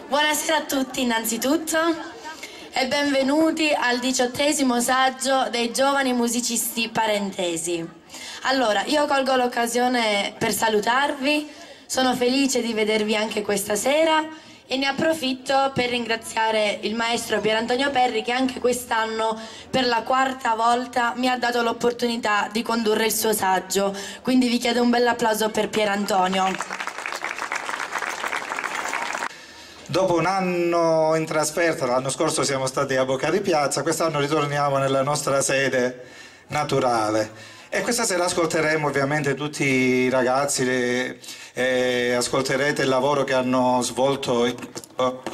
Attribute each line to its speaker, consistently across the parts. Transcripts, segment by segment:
Speaker 1: Buonasera a tutti innanzitutto e benvenuti al 18° saggio dei giovani musicisti parentesi. Allora, io colgo l'occasione per salutarvi, sono felice di vedervi anche questa sera e ne approfitto per ringraziare il maestro Pierantonio Perri che anche quest'anno per la 4ª volta mi ha dato l'opportunità di condurre il suo saggio, quindi vi chiedo un bel applauso per Pierantonio.
Speaker 2: Dopo un anno in trasferta, l'anno scorso siamo stati a Bocca di Piazza, quest'anno ritorniamo nella nostra sede naturale e questa sera ascolteremo ovviamente tutti i ragazzi, ascolterete il lavoro che hanno svolto in questo.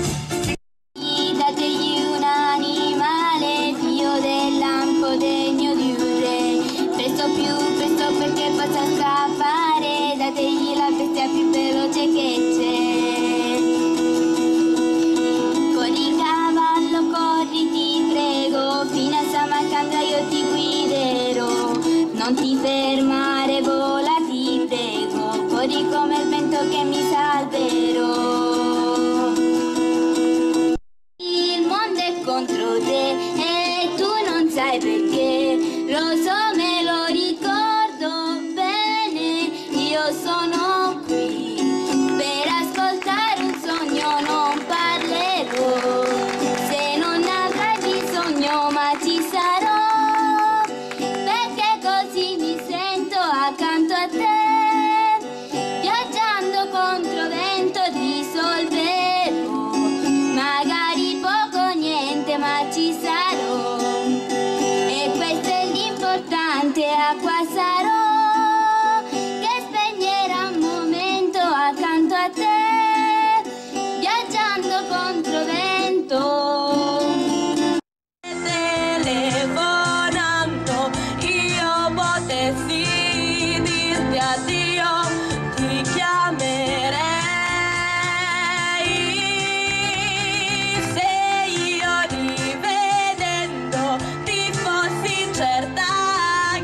Speaker 3: solo te e tu non sai perché. Lo so, me lo ricordo bene, io sono qui per ascoltare un sogno, non parlerò. Se non avrai bisogno, ma ci sarò, perché così mi sento accanto a te. Viaggiando contro vento risolverò, magari poco niente, ma ci sarò. E questo è l'importante, acqua sarò, che spegnerà un momento accanto a te, viaggiando contro vento.
Speaker 4: Telefonando io potessi dirti addio, ti chiamerei. Se io rivedendo ti fossi certa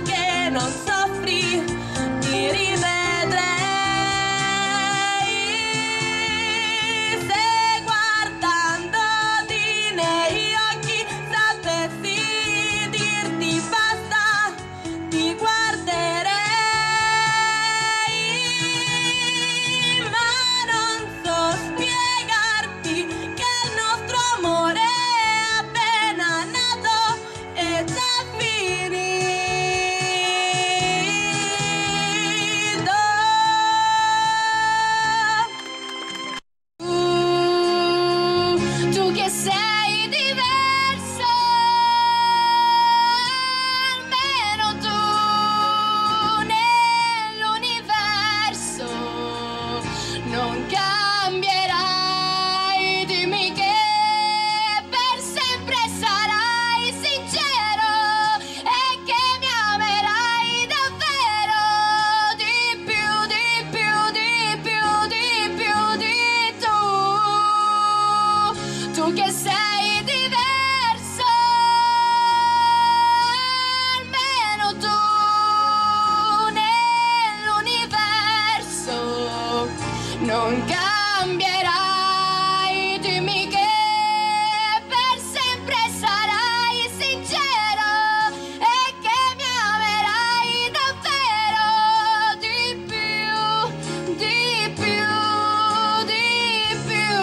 Speaker 4: che non soffri, ti rivedrei. Se guardandoti negli occhi sapessi dirti basta, ti guarderei. Ma non so spiegarti che il nostro amore è appena nato e già finito. Tu che sei diverso, almeno tu nell'universo non cambierai. Dimmi che per sempre sarai sincero e che mi amerai davvero di più, di più, di più, di più di tu. Tu che sei diverso, almeno tu nell'universo non cambierai. Dimmi che per sempre sarai sincero e che mi amerai davvero di più, di più, di più.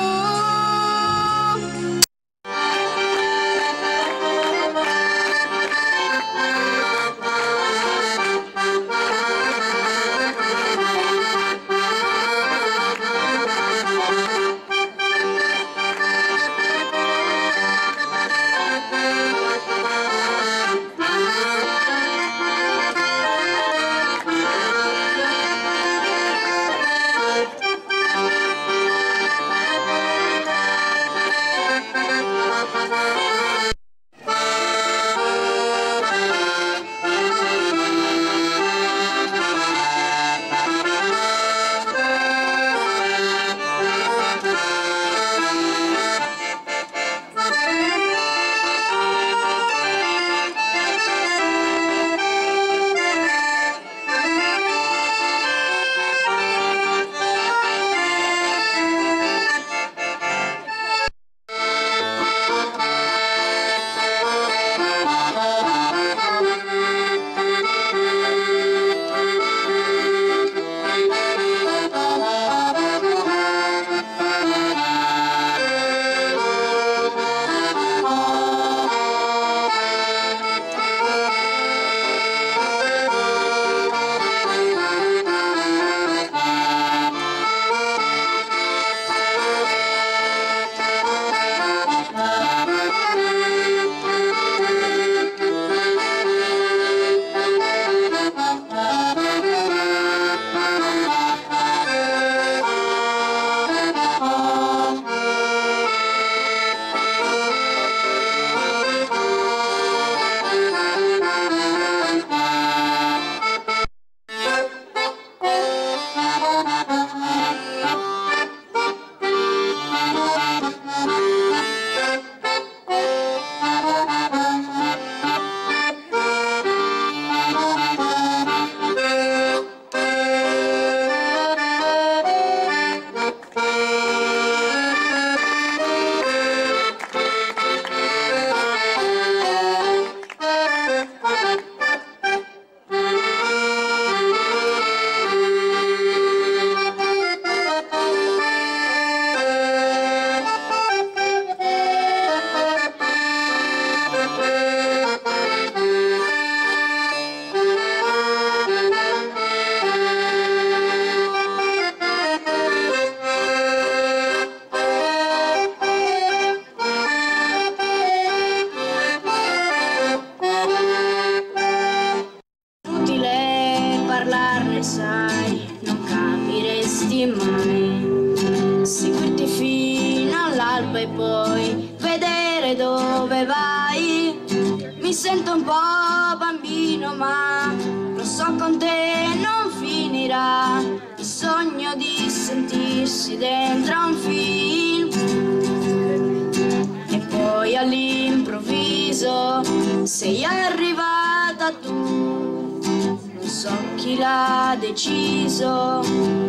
Speaker 3: vuoi vedere dove vai? Mi sento un po' bambino, ma lo so con te non finirà. Il sogno di sentirsi dentro a un film e poi all'improvviso sei arrivata tu. Non so chi l'ha deciso,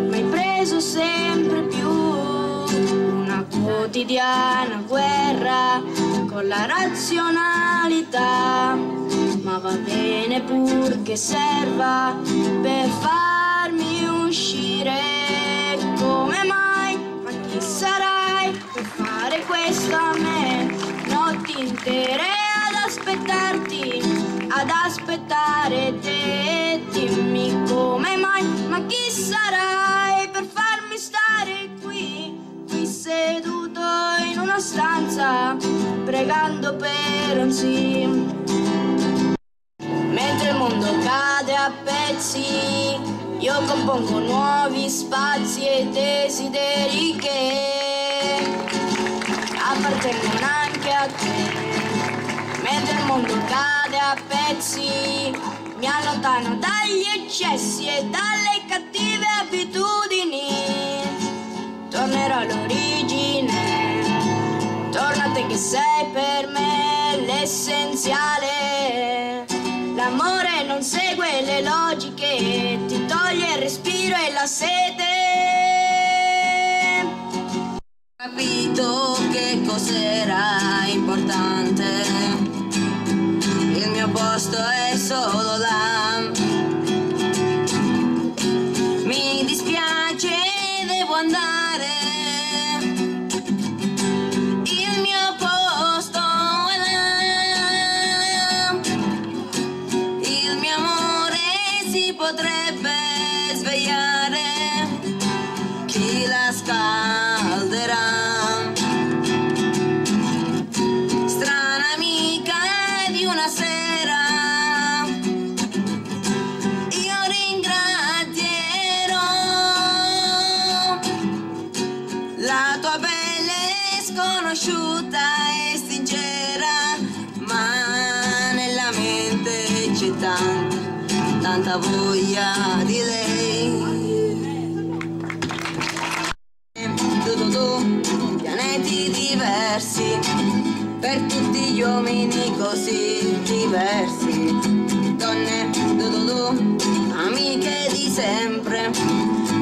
Speaker 3: ma hai preso sempre più una quotidiana guerra con la razionalità. Ma va bene pur che serva per farmi uscire. Come mai? Ma chi sarai per fare questo a me? Notti intere ad aspettare te. Dimmi come mai? Ma chi sarai per farmi stare qui seduto in una stanza pregando per un sì? Mentre il mondo cade a pezzi, io compongo nuovi spazi e desideri che appartengono anche a te. Mentre il mondo cade a pezzi, mi allontano dagli eccessi e dalle cattive abitudini. Tornerò all'origine, torna a te che sei per me l'essenziale. L'amore non segue le logiche, ti toglie il respiro e la sete.
Speaker 5: Capito che cos'era importante, il mio posto è solo là. Mi dispiace, devo andare, il mio posto è là. Il mio amore si potrebbe svegliare, chi la scalderà? Strana amica di una sera, io ringrazierò. La tua pelle sconosciuta e sincera, ma nella mente c'è tanta voglia di lei. Pianeti diversi, per tutti gli uomini così diversi. Donne, amiche di sempre,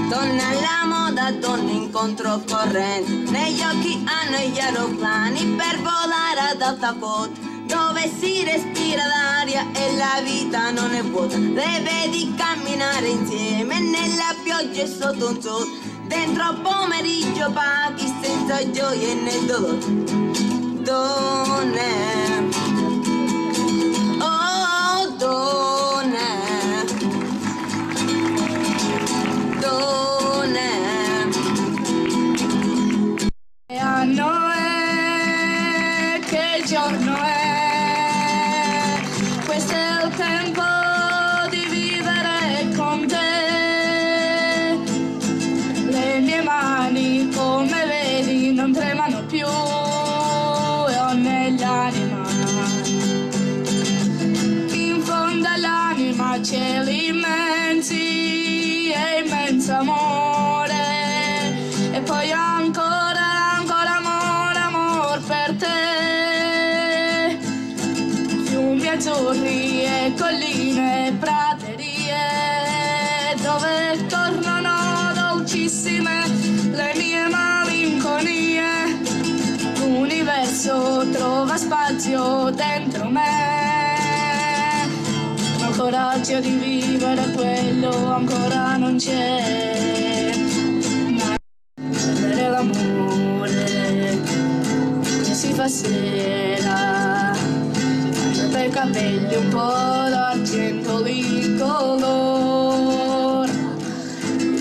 Speaker 5: donne alla moda, donne in controcorrente. Negli occhi hanno gli aeroplani per volare ad alta quota, dove si respira l'aria e la vita non è vuota. Le vedi camminare insieme nella pioggia e sotto un sole, dentro pomeriggio opachi senza gioia e né dolore. Donne, oh donne, donne.
Speaker 3: Che anno è, che giorno è, questo è il tempo di vivere con te. Le mie mani, come vedi, non tremano più, e ho nell'anima, in fondo all'anima, cieli immensi e immenso amore. E poi ancora amor per te. Fiumi azzurri e colline e praterie, dove tornano dolcissime le mie malinconie. L'universo trova spazio dentro me, ma il coraggio di vivere quello ancora non c'è. Ma perdere l'amore che si fa sera, per capelli un po' d'argento l'incolor,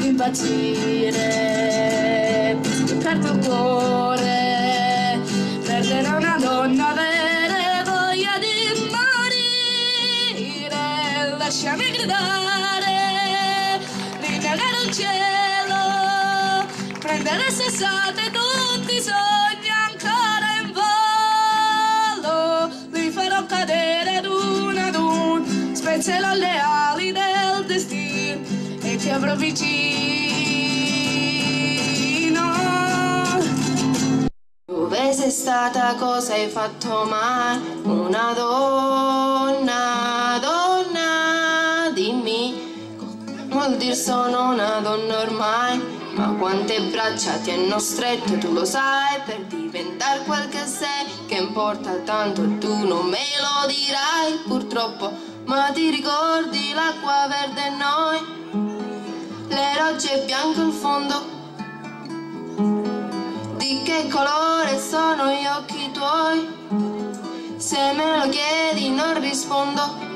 Speaker 3: impazzire, perdo il cuore, perdere una donna, avere voglia di morire. Lasciami gridare, rinnegare il cielo, prendere sessate tutti i sogni ancora in
Speaker 4: stare vicino.
Speaker 3: Dove sei stata, cosa hai fatto mai? Una donna, donna, dimmi, vuol dir sono una donna ormai. Ma quante braccia ti hanno stretto, tu lo sai, per diventare quel che sei, che importa tanto tu non me lo dirai purtroppo, ma ti ricordi l'acqua verde e noi, le rocce bianche al fondo, di che colore sono gli occhi tuoi, se me lo chiedi non rispondo.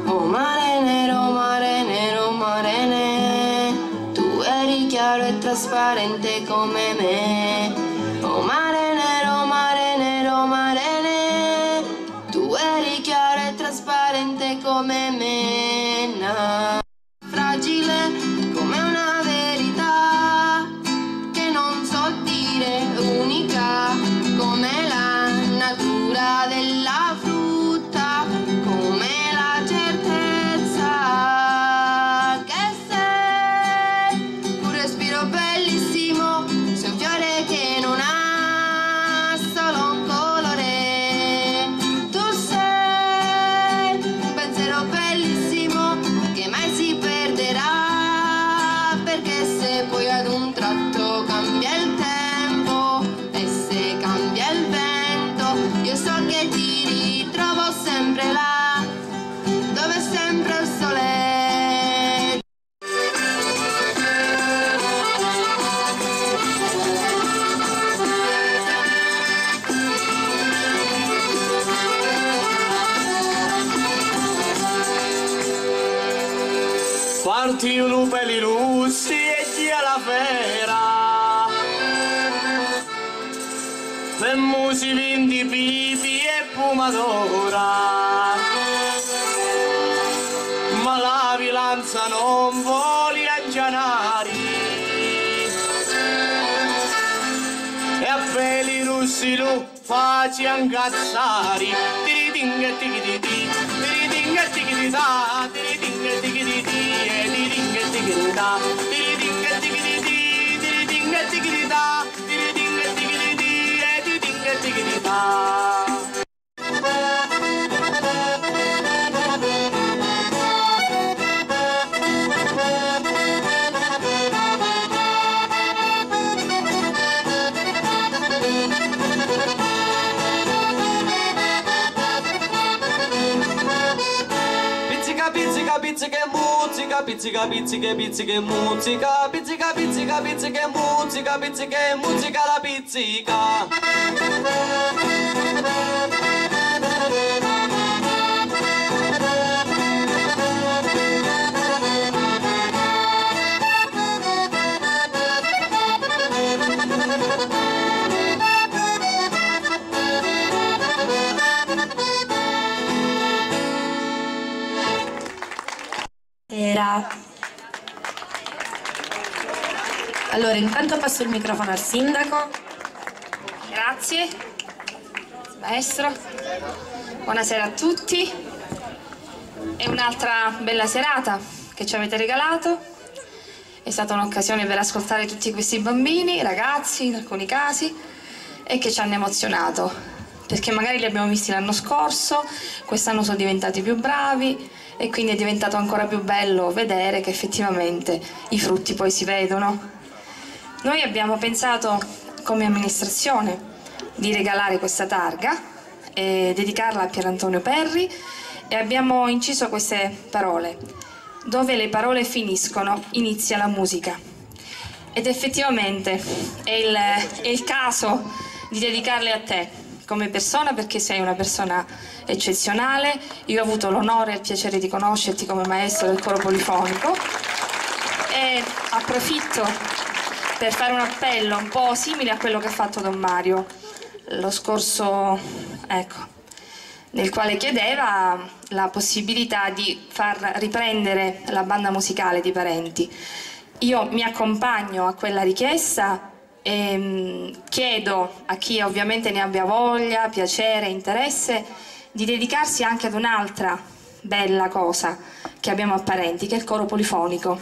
Speaker 3: Oh mare nero, mare nero, mare nero, tu eri chiaro e trasparente come me. Oh mare nero, mare nero, mare nero, tu eri chiaro e trasparente come me. Fragile come una verità che non so dire, unica come la natura della frutta, come la certezza che sei un respiro bellissimo, sei un fiore che non ha solo un colore, tu sei un pensiero bellissimo che mai si perderà, perché se poi ad un tratto cambia il tempo e se cambia il vento, io so che ti ritrovo sempre là, dove è sempre il sole.
Speaker 4: Quanti lupeli russi e chi alla fera, per musi vinti pipi e fumatora, ma la vilanza non voli angianari, e a peli russi lu faci angazzari, tiritinga tigititi, tiritinga tigitita, tiritinga tigititi, e tiritinga tigitita, tiritinga tigititi, tiritinga tigitita, tiritinga tigititi, e tiritinga tigitita. Pizzica musica, pizzica pizzica pizzica musica, pizzica pizzica pizzica musica, pizzica musica la pizzica.
Speaker 1: Allora, intanto passo il microfono al sindaco.
Speaker 6: Grazie, maestro. Buonasera a tutti. È un'altra bella serata che ci avete regalato. È stata un'occasione per ascoltare tutti questi bambini, ragazzi in alcuni casi, e che ci hanno emozionato, perché magari li abbiamo visti l'anno scorso, quest'anno sono diventati più bravi e quindi è diventato ancora più bello vedere che effettivamente i frutti poi si vedono. Noi abbiamo pensato come amministrazione di regalare questa targa e dedicarla a Pierantonio Perri, e abbiamo inciso queste parole: dove le parole finiscono inizia la musica. Ed effettivamente è il caso di dedicarle a te come persona, perché sei una persona eccezionale. Io ho avuto l'onore e il piacere di conoscerti come maestro del coro polifonico, e approfitto per fare un appello un po' simile a quello che ha fatto Don Mario lo scorso, nel quale chiedeva la possibilità di far riprendere la banda musicale di Parenti. Io mi accompagno a quella richiesta e chiedo a chi ovviamente ne abbia voglia, piacere, interesse, di dedicarsi anche ad un'altra bella cosa che abbiamo a Parenti, che è il coro polifonico.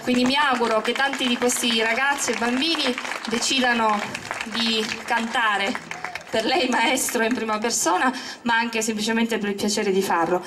Speaker 6: Quindi mi auguro che tanti di questi ragazzi e bambini decidano di cantare per lei maestro in prima persona, ma anche semplicemente per il piacere di farlo.